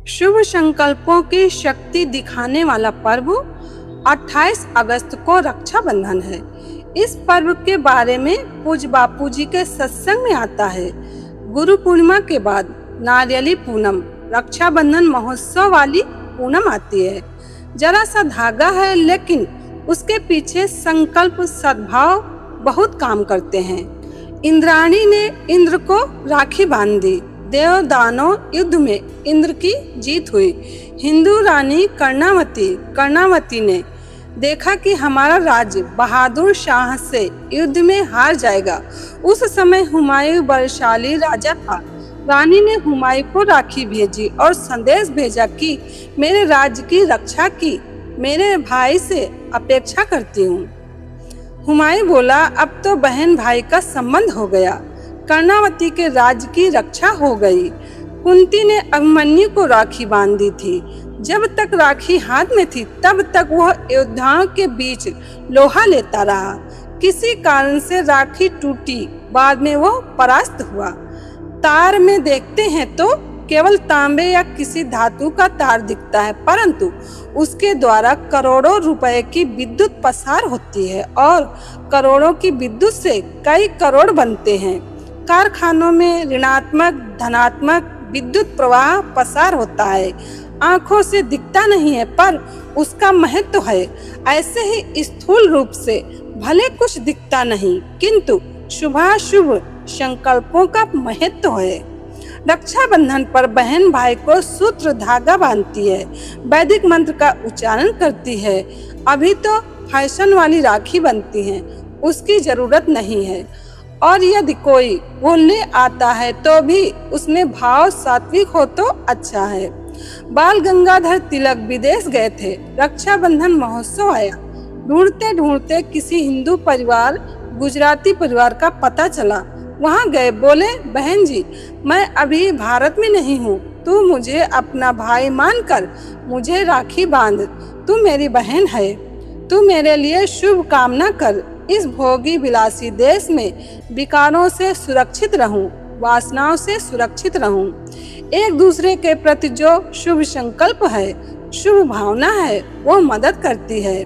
शुभ संकल्पों की शक्ति दिखाने वाला पर्व 28 अगस्त को रक्षाबंधन है। इस पर्व के बारे में पूज्य बापू जी के सत्संग में आता है। गुरु पूर्णिमा के बाद नारियली पूनम रक्षाबंधन महोत्सव वाली पूनम आती है। जरा सा धागा है, लेकिन उसके पीछे संकल्प सद्भाव बहुत काम करते हैं। इंद्राणी ने इंद्र को राखी बांध दी। देव दानव युद्ध में इंद्र की जीत हुई। हिंदू रानी कर्णावती ने देखा कि हमारा राज्य बहादुर शाह से युद्ध में हार जाएगा। उस समय हुमायूं बलशाली राजा था। रानी ने हुमायूं को राखी भेजी और संदेश भेजा कि मेरे राज्य की रक्षा की मेरे भाई से अपेक्षा करती हूँ। हुमायूं बोला, अब तो बहन भाई का संबंध हो गया। कर्णावती के राज्य की रक्षा हो गई। कुंती ने अभिमन्यु को राखी बांध दी थी। जब तक राखी हाथ में थी तब तक वह योद्धाओं के बीच लोहा लेता रहा। किसी कारण से राखी टूटी, बाद में वह परास्त हुआ। तार में देखते हैं तो केवल तांबे या किसी धातु का तार दिखता है, परंतु उसके द्वारा करोड़ों रुपए की विद्युत पसार होती है और करोड़ों की विद्युत से कई करोड़ बनते हैं। कारखानों में ऋणात्मक धनात्मक विद्युत प्रवाह पसार होता है। आंखों से दिखता नहीं है, पर उसका महत्व है। ऐसे ही स्थूल रूप से भले कुछ दिखता नहीं, किंतु शुभाशुभ संकल्पों का महत्व है। रक्षाबंधन पर बहन भाई को सूत्र धागा बांधती है, वैदिक मंत्र का उच्चारण करती है। अभी तो फैशन वाली राखी बनती है, उसकी जरूरत नहीं है। और यदि कोई वो ले आता है तो भी उसमें भाव सात्विक हो तो अच्छा है। बाल गंगाधर तिलक विदेश गए थे। रक्षाबंधन महोत्सव आया। ढूंढते ढूंढते किसी हिंदू परिवार गुजराती परिवार का पता चला। वहाँ गए। बोले, बहन जी, मैं अभी भारत में नहीं हूँ। तू मुझे अपना भाई मानकर मुझे राखी बांध। तू मेरी बहन है। तू मेरे लिए शुभ कामना कर। इस भोगी विलासी देश में विकारों से सुरक्षित रहूं, वासनाओं से सुरक्षित रहूं। एक दूसरे के प्रति जो शुभ संकल्प है, शुभ भावना है, वो मदद करती है।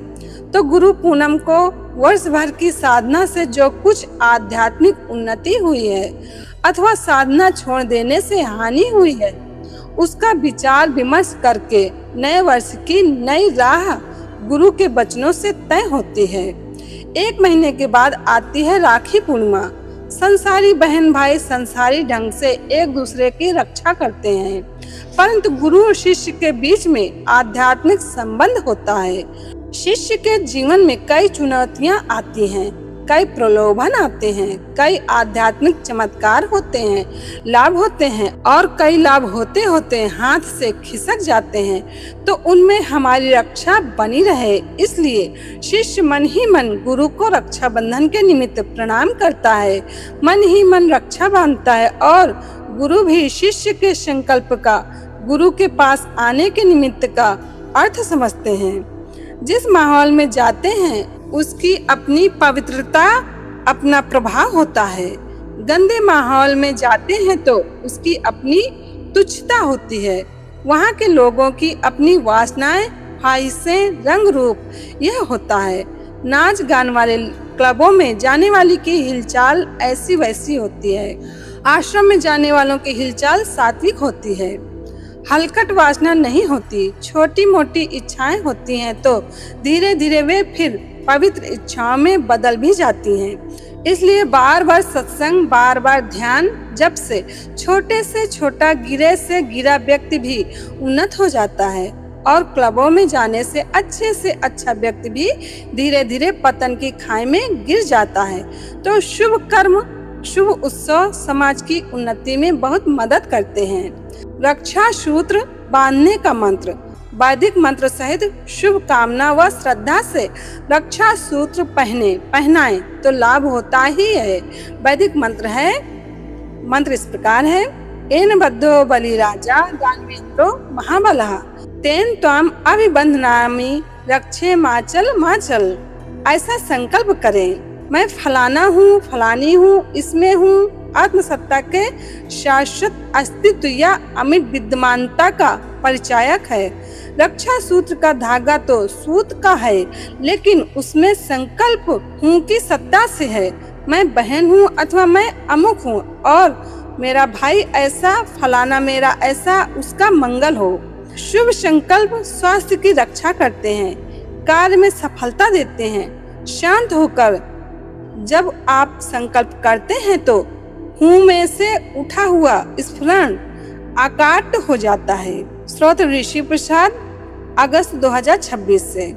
तो गुरु पूनम को वर्ष भर की साधना से जो कुछ आध्यात्मिक उन्नति हुई है अथवा साधना छोड़ देने से हानि हुई है, उसका विचार विमर्श करके नए वर्ष की नई राह गुरु के वचनों से तय होती है। एक महीने के बाद आती है राखी पूर्णिमा। संसारी बहन भाई संसारी ढंग से एक दूसरे की रक्षा करते हैं, परंतु गुरु और शिष्य के बीच में आध्यात्मिक संबंध होता है। शिष्य के जीवन में कई चुनौतियां आती हैं, कई प्रलोभन आते हैं, कई आध्यात्मिक चमत्कार होते हैं, लाभ होते हैं और कई लाभ होते होते हाथ से खिसक जाते हैं। तो उनमें हमारी रक्षा बनी रहे, इसलिए शिष्य मन ही मन गुरु को रक्षाबंधन के निमित्त प्रणाम करता है, मन ही मन रक्षा बांधता है और गुरु भी शिष्य के संकल्प का गुरु के पास आने के निमित्त का अर्थ समझते हैं। जिस माहौल में जाते हैं उसकी अपनी पवित्रता, अपना प्रभाव होता है। गंदे माहौल में जाते हैं तो उसकी अपनी तुच्छता होती है। वहाँ के लोगों की अपनी वासनाएं, ख्वाहिशें, रंग रूप यह होता है। नाच गान वाले क्लबों में जाने वाली की हिलचाल ऐसी वैसी होती है। आश्रम में जाने वालों की हिलचाल सात्विक होती है। हलकट वासना नहीं होती। छोटी मोटी इच्छाएं होती हैं तो धीरे धीरे वे फिर पवित्र इच्छाओं में बदल भी जाती हैं। इसलिए बार बार सत्संग, बार बार ध्यान जब से छोटे से छोटा, गिरे से गिरा व्यक्ति भी उन्नत हो जाता है और क्लबों में जाने से अच्छा व्यक्ति भी धीरे धीरे पतन की खाई में गिर जाता है। तो शुभ कर्म, शुभ उत्सव समाज की उन्नति में बहुत मदद करते हैं। रक्षा सूत्र बांधने का मंत्र, वैदिक मंत्र सहित शुभ कामना व श्रद्धा से रक्षा सूत्र पहनाएं तो लाभ होता ही है। वैदिक मंत्र इस प्रकार है। एन बद्धो बलि राजा दानवेंद्रो महाबलः तेन त्वाम अभिबंधनामि रक्षे माचल। ऐसा संकल्प करें, मैं फलाना हूँ, फलानी हूँ, इसमें हूँ, आत्मसत्ता के शाश्वत अस्तित्व या अमिट विद्यमानता का परिचायक है। रक्षा सूत्र का धागा तो सूत का है, लेकिन उसमें संकल्प हूँ की सत्ता से है। मैं बहन हूँ अथवा मैं अमुक हूँ और मेरा भाई ऐसा, फलाना मेरा ऐसा, उसका मंगल हो। शुभ संकल्प स्वास्थ्य की रक्षा करते हैं, कार्य में सफलता देते हैं। शांत होकर जब आप संकल्प करते हैं तो हूँ में से उठा हुआ स्फुरण आकाट हो जाता है। स्रोत ऋषि प्रसाद, अगस्त 2026 से।